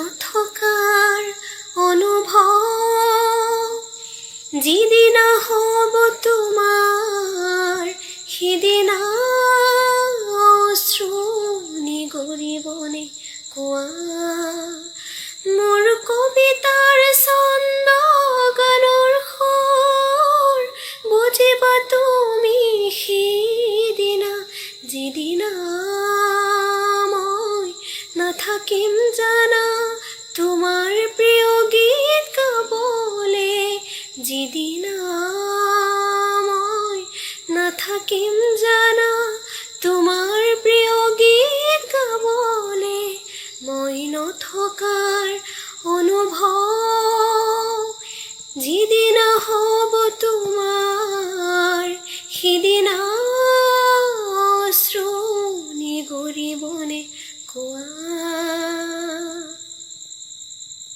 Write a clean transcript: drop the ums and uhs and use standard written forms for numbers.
নথকাৰ অনুভৱ যিদিনা হ'ব তোমাৰ সিদিনা অশ্ৰু নিগৰিবনে কোৱা মোৰ কবিতাৰ ছন্দ গানৰ সুৰ বুজিবা তুমি সিদিনা যিদিনা মই নাথাকিম জানা তোমাৰ প্ৰিয় গীত গাবলে যিদিনা মই নাথাকিম জানা তোমাৰ প্ৰিয় গীত গাবলে মই নথকাৰ অনুভৱ যিদিনা হ'ব তোমাৰ সিদিনা অশ্ৰু নিগৰিবনে কোৱা।